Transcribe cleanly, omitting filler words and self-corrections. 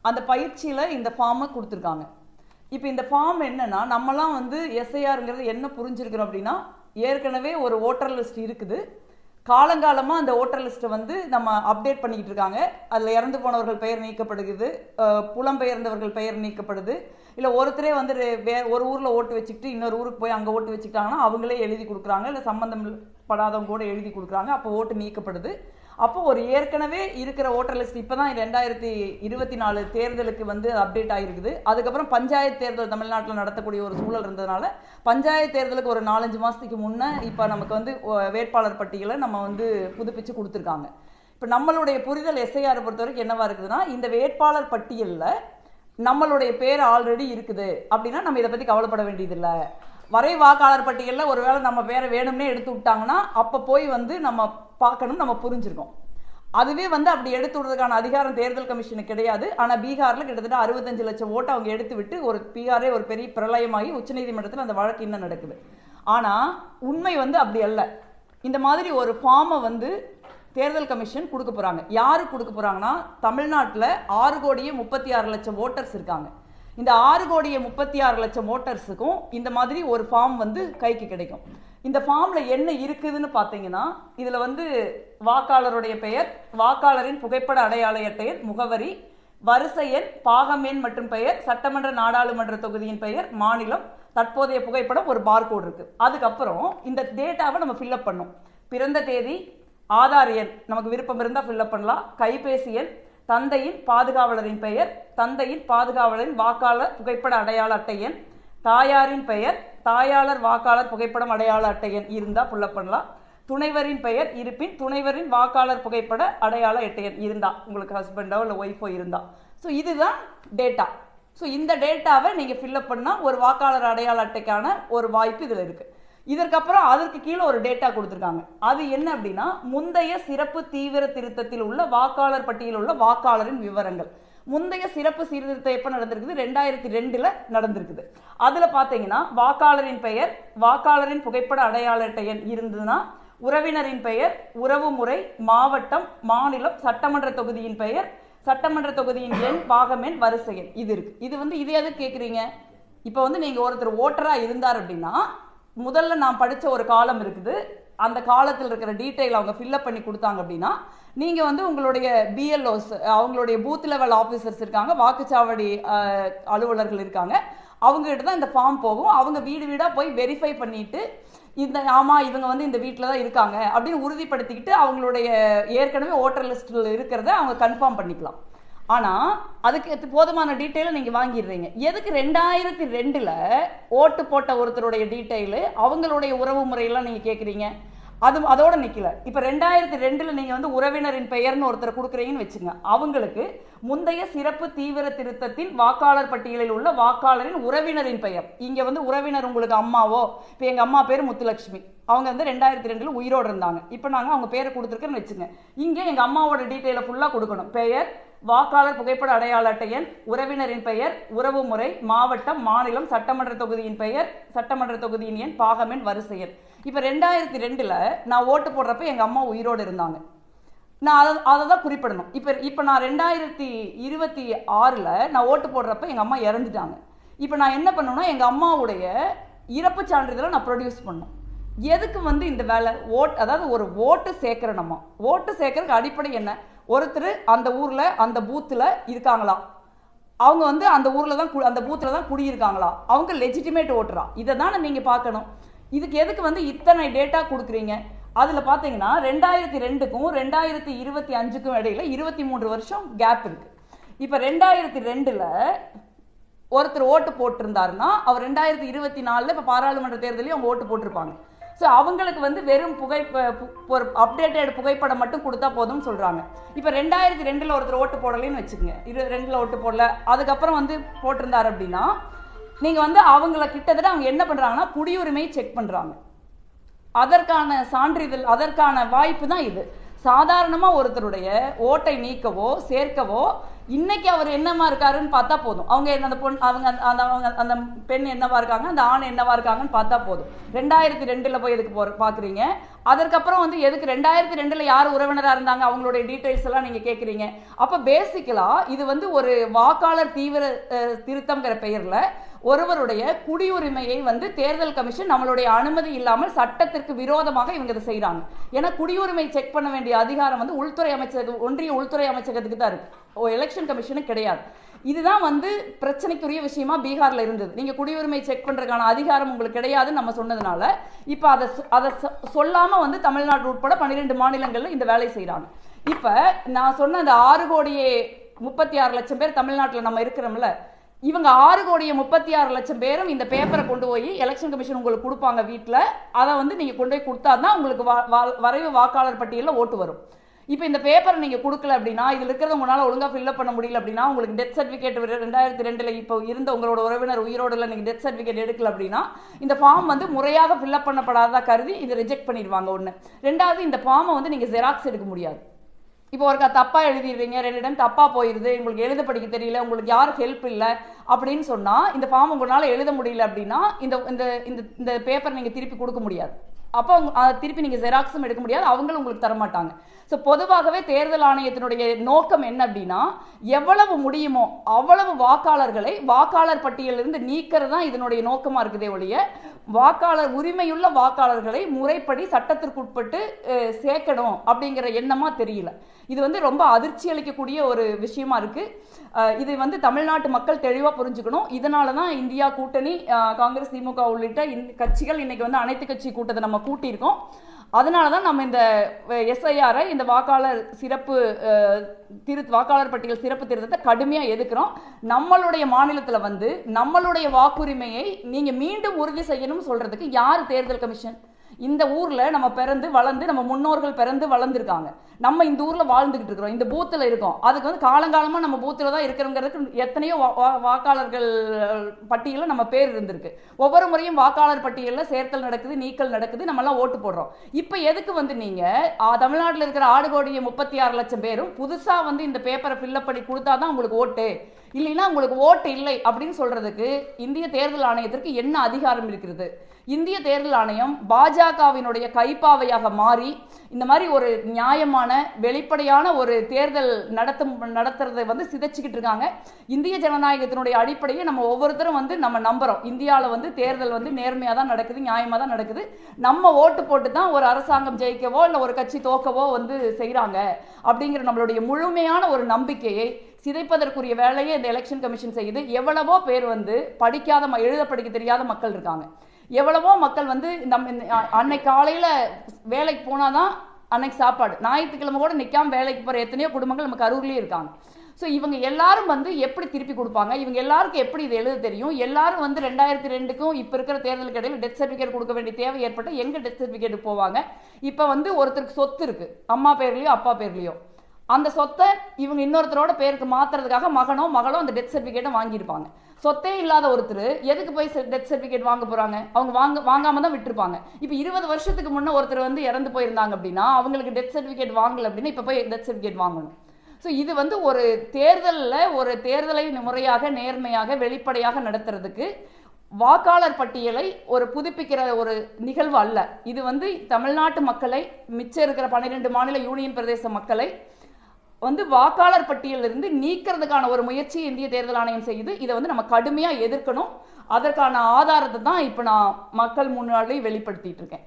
அந்த பயிற்சியில இந்த ஃபார்மை கொடுத்துருக்காங்க. இப்போ இந்த ஃபார்ம் என்னன்னா, நம்மலாம் வந்து எஸ்ஐஆருங்கிறது என்ன புரிஞ்சிருக்கிறோம் அப்படின்னா, ஏற்கனவே ஒரு ஓட்டர் லிஸ்ட் இருக்குது. காலங்காலமாக அந்த ஓட்டர் லிஸ்ட்டை வந்து நம்ம அப்டேட் பண்ணிக்கிட்டு இருக்காங்க. அதில் இறந்து போனவர்கள் பெயர் நீக்கப்படுகிறது, புலம்பெயர்ந்தவர்கள் பெயர் நீக்கப்படுது. இல்லை ஒருத்தரே வந்து ஒரு ஊரில் ஓட்டு வச்சுக்கிட்டு இன்னொரு ஊருக்கு போய் அங்கே ஓட்டு வச்சுக்கிட்டாங்கன்னா அவங்களே எழுதி கொடுக்குறாங்க, இல்லை சம்மந்தம் படாதவங்க கூட எழுதி கொடுக்குறாங்க, அப்போ ஓட்டு நீக்கப்படுது. அப்போ ஒரு ஏற்கனவே இருக்கிற ஓட்டர் லிஸ்ட் இப்போ தான் 2024 தேர்தலுக்கு வந்து அப்டேட் ஆகிருக்குது. அதுக்கப்புறம் பஞ்சாயத்து தேர்தல் தமிழ்நாட்டில் நடத்தக்கூடிய ஒரு சூழல் இருந்ததுனால பஞ்சாயத்து தேர்தலுக்கு ஒரு 4-5 மாதத்துக்கு முன்னே இப்போ நமக்கு வந்து வேட்பாளர் பட்டியலை நம்ம வந்து புதுப்பிச்சு கொடுத்துருக்காங்க. இப்போ நம்மளுடைய புரிதல் எஸ்ஐஆரை பொறுத்த வரைக்கும் என்னவா இருக்குதுன்னா, இந்த வேட்பாளர் பட்டியலில் நம்மளுடைய பேர் ஆல்ரெடி இருக்குது அப்படின்னா நம்ம இதை பற்றி கவலைப்பட வேண்டியதில்லை. வரை வாக்காளர் பட்டியலில் ஒருவேளை நம்ம பேரை வேணும்னே எடுத்து விட்டாங்கன்னா அப்போ போய் வந்து நம்ம பார்க்கணும், நம்ம புரிஞ்சிருக்கோம். அதுவே வந்து அப்படி எடுத்து விடுறதுக்கான அதிகாரம் தேர்தல் கமிஷனுக்கு கிடையாது. ஆனால் பீகாரில் கிட்டத்தட்ட 65 லட்சம் ஓட்டை அவங்க எடுத்து விட்டு ஒரு பீகாரே ஒரு பெரிய பிரளயமாகி உச்சநீதிமன்றத்தில் அந்த வழக்கு இன்னும் நடக்குது. ஆனால் உண்மை வந்து அப்படி அல்ல. இந்த மாதிரி ஒரு ஃபார்மை வந்து தேர்தல் கமிஷன் கொடுக்க போகிறாங்க. யாருக்கு கொடுக்க போகிறாங்கன்னா, தமிழ்நாட்டில் 6,36,00,000 ஓட்டர்ஸ் இருக்காங்க. இந்த 6,36,00,000 ஓட்டர்ஸுக்கும் இந்த மாதிரி ஒரு ஃபார்ம் வந்து கைக்கு கிடைக்கும். இந்த ஃபார்மில் என்ன இருக்குதுன்னு பார்த்தீங்கன்னா, இதில் வந்து வாக்காளருடைய பெயர், வாக்காளரின் புகைப்பட அடையாள அட்டையன், முகவரி, வரிசை எண், பாகம் எண் மற்றும் பெயர், சட்டமன்ற நாடாளுமன்ற தொகுதியின் பெயர், மாநிலம், தற்போதைய புகைப்படம், ஒரு பார்கோட் இருக்கு. அதுக்கப்புறம் இந்த டேட்டாவை நம்ம ஃபில்அப் பண்ணோம். பிறந்த தேதி, ஆதார் எண் நமக்கு விருப்பம் இருந்தால் ஃபில்அப் பண்ணலாம், கைபேசி எண், தந்தையின் பாதுகாவலரின் பெயர், தந்தையின் பாதுகாவலரின் வாக்காளர் புகைப்பட அடையாள அட்டை எண், தாயாரின் பெயர், தாயாளர் வாக்காளர் புகைப்படம் அடையாள அட்டை எண் இருந்தால் ஃபில்அப் பண்ணலாம், துணைவரின் பெயர் இருப்பின் துணைவரின் வாக்காளர் புகைப்பட அடையாள அட்டை எண் இருந்தா, உங்களுக்கு ஹஸ்பண்டோ இல்லை ஒய்ஃபோ இருந்தா. ஸோ இதுதான் டேட்டா. ஸோ இந்த டேட்டாவை நீங்கள் ஃபில்அப் பண்ணால் ஒரு வாக்காளர் அடையாள அட்டைக்கான ஒரு வாய்ப்பு இதில் இருக்குது. இதற்கப்புறம் அதற்கு கீழே ஒரு டேட்டா கொடுத்துருக்காங்க. அது என்ன அப்படின்னா, முந்தைய சிறப்பு தீவிர திருத்தத்தில் உள்ள வாக்காளர் பட்டியலில் உள்ள வாக்காளரின் விவரங்கள். முந்தைய சிறப்பு சீர்திருத்தம் எப்போ நடந்திருக்குது? 2002 நடந்திருக்குது. அதில் பார்த்தீங்கன்னா வாக்காளரின் பெயர், வாக்காளரின் புகைப்பட அடையாள அட்டை எண் இருந்ததுன்னா, உறவினரின் பெயர், உறவு முறை, மாவட்டம், மாநிலம், சட்டமன்ற தொகுதியின் பெயர், சட்டமன்ற தொகுதியின் எண், பாகம் எண், வரிசை எண் இது இருக்கு. இது வந்து இது எதுக்கு கேட்குறீங்க? இப்போ வந்து நீங்கள் ஒருத்தர் ஓட்டராக இருந்தார் அப்படின்னா, முதல்ல நான் படித்த ஒரு காலம் இருக்குது, அந்த காலத்தில் இருக்கிற டீட்டெயில் அவங்க ஃபில்அப் பண்ணி கொடுத்தாங்க அப்படின்னா, நீங்கள் வந்து உங்களுடைய பிஎல்ஓஸ், அவங்களுடைய பூத் லெவல் ஆஃபீஸர்ஸ் இருக்காங்க, வாக்குச்சாவடி அலுவலர்கள் இருக்காங்க, அவங்ககிட்ட தான் இந்த ஃபார்ம் போகும். அவங்க வீடு வீடாக போய் வெரிஃபை பண்ணிட்டு, இந்த ஆமாம் இவங்க வந்து இந்த வீட்டில் தான் இருக்காங்க அப்படின்னு உறுதிப்படுத்திக்கிட்டு அவங்களுடைய ஏற்கனவே ஓட்டர் லிஸ்ட்டில் இருக்கிறத அவங்க கன்ஃபார்ம் பண்ணிக்கலாம். ஆனால் அதுக்கு போதுமான டீட்டெயிலை நீங்கள் வாங்கிடுறீங்க. எதுக்கு 2002 ஓட்டு போட்ட ஒருத்தருடைய டீட்டெயிலு, அவங்களுடைய உறவு முறையெல்லாம் நீங்கள் கேட்குறீங்க? அதோட நிற்கல. இப்போ 2002 நீங்கள் வந்து உறவினரின் பெயர்னு ஒருத்தர் கொடுக்குறீங்கன்னு வச்சுங்க, அவங்களுக்கு முந்தைய சிறப்பு தீவிர திருத்தத்தில் வாக்காளர் பட்டியலில் உள்ள வாக்காளரின் உறவினரின் பெயர், இங்கே வந்து உறவினர் உங்களுக்கு அம்மாவோ, இப்போ எங்கள் அம்மா பேர் முத்துலட்சுமி, அவங்க வந்து 2002 உயிரோடு இருந்தாங்க, இப்போ நாங்கள் அவங்க பேரை கொடுத்துருக்கேன்னு வச்சுங்க, இங்கே எங்கள் அம்மாவோட டீட்டெயிலை ஃபுல்லாக கொடுக்கணும். பெயர், வாக்காளர் புகைப்பட அடையாள அட்டை எண், உறவினரின் பெயர், உறவு முறை, மாவட்டம், மாநிலம், சட்டமன்ற தொகுதியின் பெயர், சட்டமன்ற தொகுதியின் எண், பாகம் எண், வரிசை எண். இப்போ 2002 நான் ஓட்டு போடுறப்ப எங்கள் அம்மா உயிரோடு இருந்தாங்க, நான் அதை தான் குறிப்பிடணும். இப்போ நான் 2026 நான் ஓட்டு போடுறப்ப எங்கள் அம்மா இறந்துட்டாங்க. இப்போ நான் என்ன பண்ணணும்னா, எங்கள் அம்மாவுடைய இறப்பு சான்றிதழை நான் ப்ரொடியூஸ் பண்ணணும். எதுக்கு வந்து இந்த வேலை? அதாவது ஒரு ஓட்டு சேர்க்கிற, நம்ம ஓட்டு சேர்க்கறதுக்கு அடிப்படை என்ன? ஒருத்தர் அந்த ஊரில் அந்த பூத்தில் இருக்காங்களா, அவங்க வந்து அந்த ஊரில் தான் அந்த பூத்தில் தான் குடியிருக்காங்களா, அவங்க லெஜிட்டிமேட் ஓட்டுறா, இதை தானே நீங்கள் பார்க்கணும். இதுக்கு எதுக்கு வந்து இத்தனை டேட்டா கொடுக்குறீங்க? அதில் பார்த்தீங்கன்னா 2002க்கும் 2025க்கும் இடையில 23 வருஷம் கேப் இருக்குது. இப்போ 2002 ஒருத்தர் ஓட்டு போட்டிருந்தாருன்னா அவர் 2024 இப்போ பாராளுமன்ற தேர்தலையும் அவங்க ஓட்டு போட்டிருப்பாங்க. ஸோ அவங்களுக்கு வந்து வெறும் ஒரு அப்டேட்டட் புகைப்படம் மட்டும் கொடுத்தா போதும்னு சொல்கிறாங்க. இப்போ 2002 ஒருத்தர் ஓட்டு போடலைன்னு வச்சுக்கோங்க, 2002 ஓட்டு போடல, அதுக்கப்புறம் வந்து போட்டிருந்தார் அப்படின்னா, நீங்கள் வந்து அவங்கள கிட்டத்தட்ட அவங்க என்ன பண்ணுறாங்கன்னா குடியுரிமை செக் பண்ணுறாங்க. அதற்கான சான்றிதழ், அதற்கான வாய்ப்பு தான் இது. சாதாரணமாக ஒருத்தருடைய ஓட்டை நீக்கவோ சேர்க்கவோ இன்னைக்கு அவர் என்னமா இருக்காருன்னு பார்த்தா போதும். அவங்க அந்த பொண்ணு அந்த பெண் என்னவா இருக்காங்க, அந்த ஆண் என்னவா இருக்காங்கன்னு பார்த்தா போதும். 2002 போய் எதுக்கு பாக்குறீங்க? அதற்கப்புறம் வந்து எதுக்கு 2002 யார் உறவினராக இருந்தாங்க அவங்களுடைய டீட்டெயில்ஸ் எல்லாம் நீங்க கேட்குறீங்க. அப்ப பேசிக்கலா இது வந்து ஒரு வாக்காளர் தீவிர திருத்தம்ங்கிற பெயர்ல ஒருவருடைய குடியுரிமையை வந்து தேர்தல் கமிஷன் நம்மளுடைய அனுமதி இல்லாமல் சட்டத்திற்கு விரோதமாக இவங்க இதை செய்யறாங்க. ஏன்னா குடியுரிமை செக் பண்ண வேண்டிய அதிகாரம் வந்து உள்துறை அமைச்சகம், ஒன்றிய உள்துறை அமைச்சகத்துக்கு தான் இருக்கு, எலெக்ஷன் கமிஷனுக்கு கிடையாது. இதுதான் வந்து பிரச்சனைக்குரிய விஷயமா பீகார்ல இருந்தது. நீங்க குடியுரிமை செக் பண்றதுக்கான அதிகாரம் உங்களுக்கு கிடையாதுன்னு நம்ம சொன்னதுனால இப்ப அதை சொல்லாம வந்து தமிழ்நாடு உட்பட 12 மாநிலங்கள்ல இந்த வேலை செய்யறாங்க. இப்ப நான் சொன்ன அந்த 6,36,00,000 பேர் தமிழ்நாட்டில் நம்ம இருக்கிறோம்ல, இவங்க 6,36,00,000 பேரும் இந்த பேப்பரை கொண்டு போய் எலெக்ஷன் கமிஷன் உங்களுக்கு கொடுப்பாங்க வீட்டில். அதை வந்து நீங்க கொண்டு போய் கொடுத்தாதான் உங்களுக்கு வரைவு வாக்காளர் பட்டியலில் ஓட்டு வரும். இப்போ இந்த பேப்பரை நீங்க கொடுக்கல அப்படின்னா, இதுல இருக்கிறத உங்களால ஒழுங்கா ஃபில்அப் பண்ண முடியல அப்படின்னா, உங்களுக்கு டெத் சர்டிஃபிகேட் 2002 இப்போ இருந்த உங்களோட உறவினர் உயிரோடு நீங்க டெத் சர்டிஃபிகேட் எடுக்கல அப்படின்னா இந்த ஃபார்ம் வந்து முறையாக ஃபில்அப் பண்ணப்படாதா கருதி இதை ரிஜெக்ட் பண்ணிடுவாங்க. ஒன்று. ரெண்டாவது, இந்த ஃபார்மை வந்து நீங்க ஜெராக்ஸ் எடுக்க முடியாது. இப்போ ஒரு தப்பா எழுதிடுறீங்க, 2 டைம் தப்பா போயிருது, உங்களுக்கு எழுத படிக்க தெரியல, உங்களுக்கு யாரும் ஹெல்ப் இல்லை அப்படின்னு சொன்னா இந்த ஃபார்ம் உங்களால எழுத முடியல அப்படின்னா இந்த பேப்பர் நீங்க திருப்பி கொடுக்க முடியாது. அப்போ திருப்பி நீங்க ஜெராக்ஸும் எடுக்க முடியாது, அவங்களும் உங்களுக்கு தரமாட்டாங்க. ஸோ பொதுவாகவே தேர்தல் ஆணையத்தினுடைய நோக்கம் என்ன அப்படின்னா, எவ்வளவு முடியுமோ அவ்வளவு வாக்காளர்களை வாக்காளர் பட்டியலிருந்து நீக்கிறது தான் இதனுடைய நோக்கமா இருக்குதே ஒழிய வாக்காளர் உரிமையுள்ள வாக்காளர்களை முறைப்படி சட்டத்திற்குட்பட்டு சேர்க்கணும் அப்படிங்கிற எண்ணமா தெரியல. இது வந்து ரொம்ப அதிர்ச்சி அளிக்கக்கூடிய ஒரு விஷயமா இருக்கு. இது வந்து தமிழ்நாட்டு மக்கள் தெளிவா புரிஞ்சுக்கணும். இதனால தான் இந்தியா கூட்டணி, காங்கிரஸ், திமுக உள்ளிட்ட கட்சிகள் இன்னைக்கு வந்து அனைத்து கட்சி கூட்டத்தை நம்ம கூட்டியிருக்கோம். அதனால தான் நம்ம இந்த எஸ்ஐஆரை, இந்த வாக்காளர் பட்டியல் சிறப்பு திருத்தத்தை கடுமையா எதிர்க்கிறோம். நம்மளுடைய மாநிலத்தில் வந்து நம்மளுடைய வாக்குரிமையை நீங்க மீண்டும் உறுதி செய்யணும் சொல்றதுக்கு யார் தேர்தல் கமிஷன்? இந்த ஊர்ல நம்ம பிறந்து வளர்ந்து, நம்ம முன்னோர்கள் பிறந்து வளர்ந்துருக்காங்க, நம்ம இந்த ஊர்ல வாழ்ந்துகிட்டு இருக்கிறோம், இந்த பூத்துல இருக்கோம். அதுக்கு வந்து காலங்காலமா நம்ம பூத்துல தான் இருக்கிறோங்கிறதுக்கு எத்தனையோ வாக்காளர்கள் பட்டியலில் நம்ம பேர் இருந்திருக்கு. ஒவ்வொரு முறையும் வாக்காளர் பட்டியலில் சேர்த்தல் நடக்குது, நீக்கல் நடக்குது, நம்ம எல்லாம் ஓட்டு போடுறோம். இப்ப எதுக்கு வந்து நீங்க தமிழ்நாட்டில் இருக்கிற 6,36,00,000 பேரும் புதுசா வந்து இந்த பேப்பரை ஃபில்அப் பண்ணி கொடுத்தாதான் உங்களுக்கு ஓட்டு, இல்லைன்னா உங்களுக்கு ஓட்டு இல்லை அப்படின்னு சொல்றதுக்கு இந்திய தேர்தல் ஆணையத்திற்கு என்ன அதிகாரம் இருக்கிறது? இந்திய தேர்தல் ஆணையம் பாஜகவினுடைய கைப்பாவையாக மாறி இந்த மாதிரி ஒரு நியாயமான வெளிப்படையான ஒரு தேர்தல் நடத்துறதை வந்து சிதைச்சுக்கிட்டு இருக்காங்க. இந்திய ஜனநாயகத்தினுடைய அடிப்படையை நம்ம ஒவ்வொருத்தரும் வந்து நம்ம நம்புறோம். இந்தியாவில் வந்து தேர்தல் வந்து நேர்மையாக தான் நடக்குது, நியாயமாக தான் நடக்குது. நம்ம ஓட்டு போட்டு தான் ஒரு அரசாங்கம் ஜெயிக்கவோ இல்லை ஒரு கட்சி தோக்கவோ வந்து செய்கிறாங்க அப்படிங்கிற நம்மளுடைய முழுமையான ஒரு நம்பிக்கையை சிதைப்பதற்குரிய வேலையை இந்த எலெக்ஷன் கமிஷன் செய்யுது. எவ்வளவோ பேர் வந்து படிக்காத, எழுத படிக்க தெரியாத மக்கள் இருக்காங்க. எவ்வளவோ மக்கள் வந்து அன்னைக்கு காலையில வேலைக்கு போனாதான் அன்னைக்கு சாப்பாடு, ஞாயிற்றுக்கிழமை கூட நிற்காம வேலைக்கு போற எத்தனையோ குடும்பங்கள் நமக்கு அருகிலேயே இருக்காங்க. ஸோ இவங்க எல்லாரும் வந்து எப்படி திருப்பி கொடுப்பாங்க? இவங்க எல்லாருக்கும் எப்படி இது எழுத தெரியும்? எல்லாரும் வந்து 2002க்கும் இப்போ இருக்கிற தேர்தலுக்கு இடையில டெத் சர்டிஃபிகேட் கொடுக்க வேண்டிய தேவை ஏற்பட்ட எங்க டெத் சர்டிஃபிகேட் போவாங்க? இப்போ வந்து ஒருத்தருக்கு சொத்து இருக்கு, அம்மா பேர்லயோ அப்பா பேர்லயோ, அந்த சொத்தை இவங்க இன்னொருத்தரோட பேருக்கு மாத்துறதுக்காக மகனோ மகளோ அந்த டெத் சர்டிஃபிகேட்டை வாங்கியிருப்பாங்க. சொத்தே இல்லாத ஒருத்தர் எதுக்கு போய் டெத் சர்டிஃபிகேட் வாங்க போறாங்க? அவங்க வாங்காம தான் விட்டுருப்பாங்க. இப்போ 20 வருஷத்துக்கு முன்ன ஒருத்தர் வந்து இறந்து போயிருந்தாங்க அப்படின்னா அவங்களுக்கு டெத் சர்டிஃபிகேட் வாங்கல அப்படின்னா இப்போ போய் டெத் சர்டிஃபிகேட் வாங்கணும். ஸோ இது வந்து ஒரு தேர்தலை முறையாக, நேர்மையாக, வெளிப்படையாக நடத்துறதுக்கு வாக்காளர் பட்டியலை ஒரு புதுப்பிக்கிற ஒரு நிகழ்வு அல்ல. இது வந்து தமிழ்நாட்டு மக்களை, மிச்சம் இருக்கிற 12 மாநில யூனியன் பிரதேச மக்களை வந்து வாக்காளர் பட்டியலிருந்து நீக்கிறதுக்கான ஒரு முயற்சி இந்திய தேர்தல் ஆணையம் செய்யுது. இதை வந்து நம்ம கடுமையா எதிர்க்கணும். அதற்கான ஆதாரத்தை தான் இப்ப நான் மக்கள் முன்னாடி வெளிப்படுத்திட்டு இருக்கேன்.